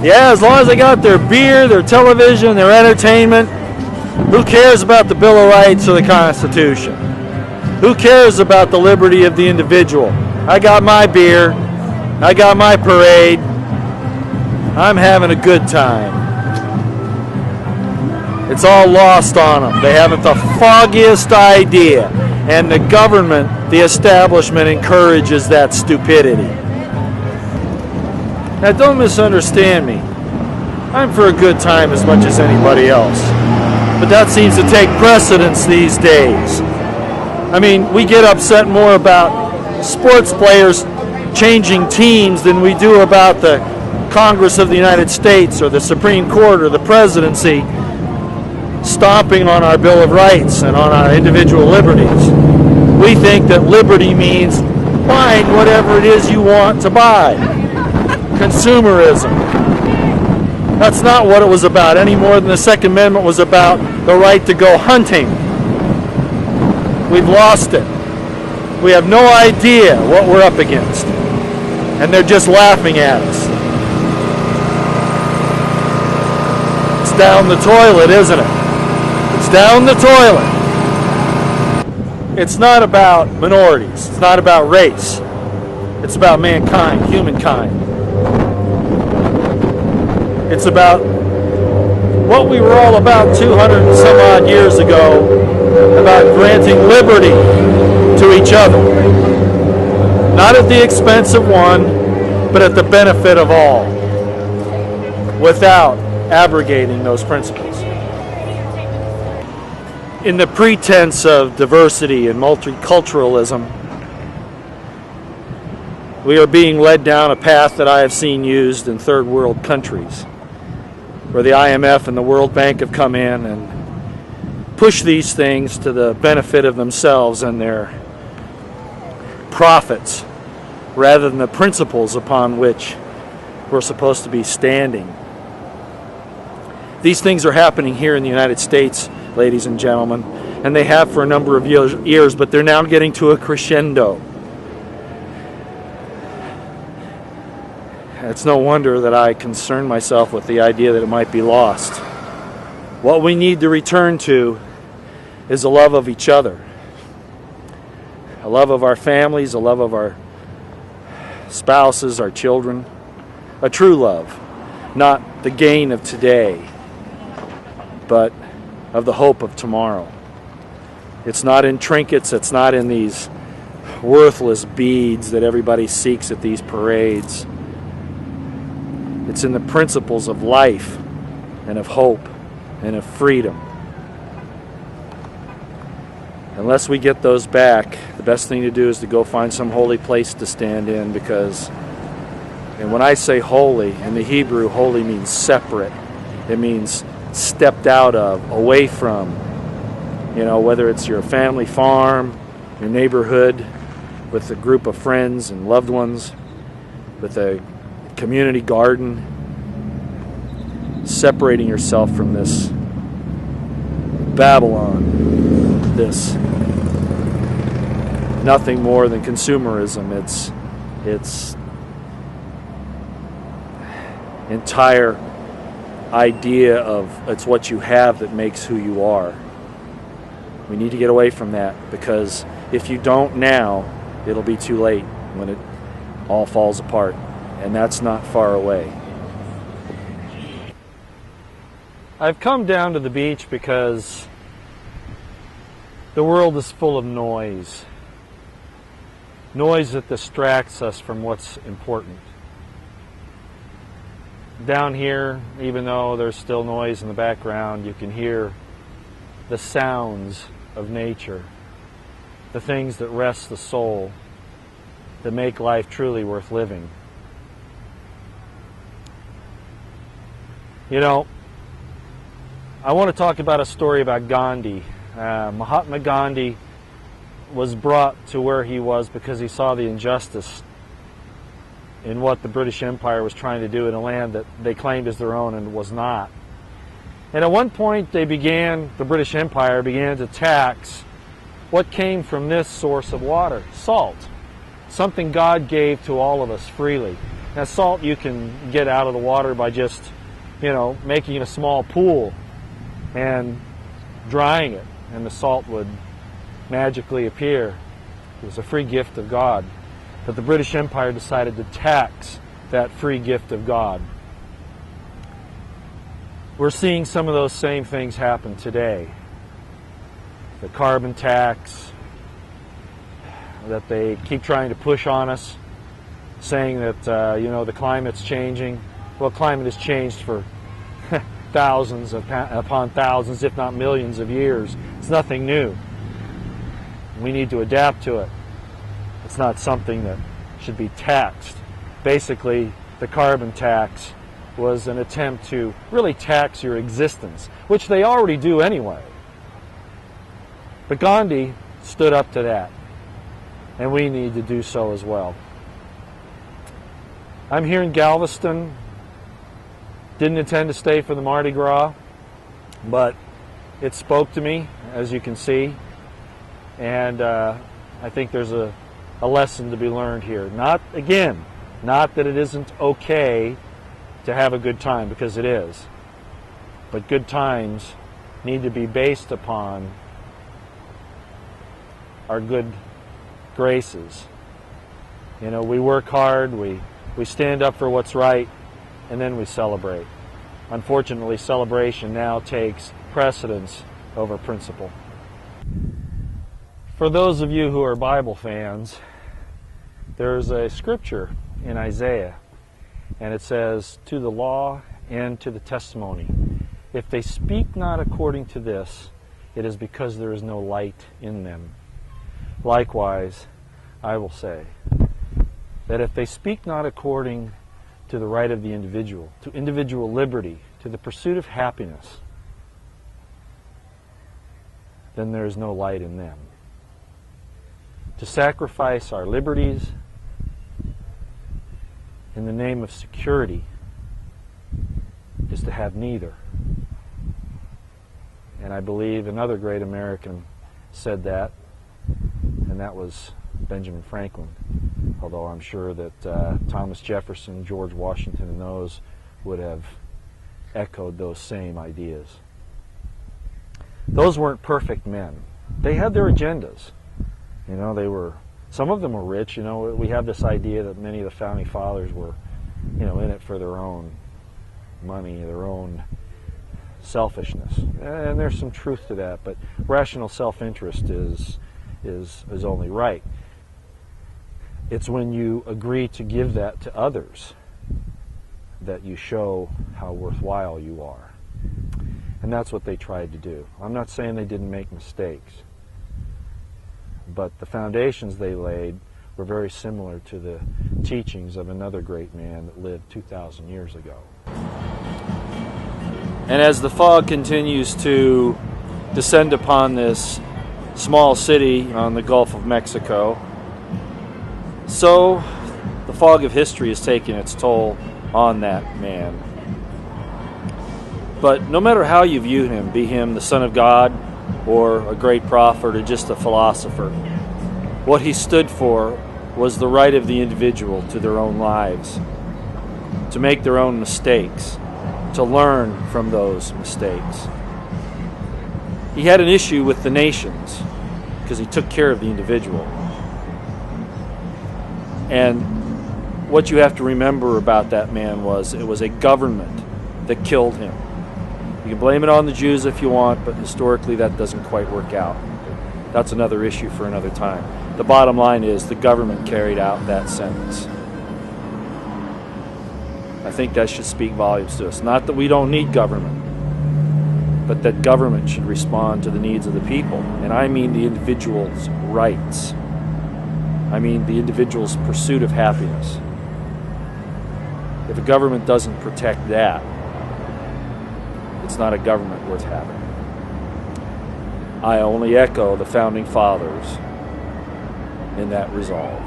Yeah, as long as they got their beer, their television, their entertainment, who cares about the Bill of Rights or the Constitution? Who cares about the liberty of the individual? I got my beer, I got my parade, I'm having a good time. It's all lost on them. They haven't the foggiest idea. And the government, the establishment, encourages that stupidity. Now, don't misunderstand me. I'm for a good time as much as anybody else. But that seems to take precedence these days. I mean, we get upset more about sports players changing teams than we do about the Congress of the United States or the Supreme Court or the presidency stomping on our Bill of Rights and on our individual liberties. We think that liberty means buying whatever it is you want to buy. Consumerism. That's not what it was about any more than the Second Amendment was about the right to go hunting. We've lost it. We have no idea what we're up against. And they're just laughing at us. It's down the toilet, isn't it? It's down the toilet. It's not about minorities. It's not about race. It's about mankind, humankind. It's about what we were all about 200 and some odd years ago, about granting liberty to each other. Not at the expense of one, but at the benefit of all, without abrogating those principles. In the pretense of diversity and multiculturalism, we are being led down a path that I have seen used in third world countries, where the IMF and the World Bank have come in and pushed these things to the benefit of themselves and their profits, rather than the principles upon which we're supposed to be standing. These things are happening here in the United States, ladies and gentlemen, and they have for a number of years, but they're now getting to a crescendo. It's no wonder that I concern myself with the idea that it might be lost. What we need to return to is a love of each other, a love of our families, a love of our spouses, our children, a true love, not the gain of today, but of the hope of tomorrow. It's not in trinkets, it's not in these worthless beads that everybody seeks at these parades. It's in the principles of life and of hope and of freedom. Unless we get those back, the best thing to do is to go find some holy place to stand in, because, and when I say holy, in the Hebrew, holy means separate. It means stepped out of, away from, whether it's your family farm, your neighborhood, with a group of friends and loved ones, with a community garden, separating yourself from this Babylon, this nothing more than consumerism. It's entire idea of it's what you have that makes who you are. We need to get away from that, because if you don't now, it'll be too late when it all falls apart, and that's not far away. I've come down to the beach because the world is full of noise. Noise that distracts us from what's important. Down here, even though there's still noise in the background, you can hear the sounds of nature, the things that rest the soul, that make life truly worth living. I want to talk about a story about Gandhi. Mahatma Gandhi was brought to where he was because he saw the injustice in what the British Empire was trying to do in a land that they claimed as their own and was not. And at one point the British Empire began to tax what came from this source of water, salt, something God gave to all of us freely. Now, salt you can get out of the water by just, making a small pool and drying it, and the salt would magically appear. It was a free gift of God. But the British Empire decided to tax that free gift of God. We're seeing some of those same things happen today. The carbon tax that they keep trying to push on us, saying that, the climate's changing. Well, climate has changed for thousands upon thousands, if not millions of years. It's nothing new. We need to adapt to it. It's not something that should be taxed. Basically, the carbon tax was an attempt to really tax your existence, which they already do anyway. But Gandhi stood up to that, and we need to do so as well. I'm here in Galveston. Didn't intend to stay for the Mardi Gras, but it spoke to me, as you can see, and I think there's a lesson to be learned here. Not that it isn't okay to have a good time, because it is, but good times need to be based upon our good graces. We work hard, we stand up for what's right, and then we celebrate. Unfortunately, celebration now takes precedence over principle. For those of you who are Bible fans, there's a scripture in Isaiah, and it says, "To the law and to the testimony, if they speak not according to this, it is because there is no light in them. Likewise, I will say, that if they speak not according to the right of the individual, to individual liberty, to the pursuit of happiness, then there is no light in them. To sacrifice our liberties in the name of security is to have neither." And I believe another great American said that, and that was Benjamin Franklin. Although I'm sure that Thomas Jefferson, George Washington, and those would have echoed those same ideas. Those weren't perfect men. They had their agendas. Some of them were rich. We have this idea that many of the founding fathers were, in it for their own money, their own selfishness. And there's some truth to that, but rational self-interest is only right. It's when you agree to give that to others that you show how worthwhile you are. And that's what they tried to do. I'm not saying they didn't make mistakes, but the foundations they laid were very similar to the teachings of another great man that lived 2,000 years ago. And as the fog continues to descend upon this small city on the Gulf of Mexico, so the fog of history is taking its toll on that man. But no matter how you view him, be him the Son of God or a great prophet or just a philosopher, what he stood for was the right of the individual to their own lives, to make their own mistakes, to learn from those mistakes. He had an issue with the nations because he took care of the individual. And what you have to remember about that man was it was a government that killed him. You can blame it on the Jews if you want, but historically that doesn't quite work out. That's another issue for another time. The bottom line is the government carried out that sentence. I think that should speak volumes to us. Not that we don't need government, but that government should respond to the needs of the people. And I mean the individual's rights. I mean the individual's pursuit of happiness. If a government doesn't protect that, it's not a government worth having. I only echo the founding fathers in that resolve.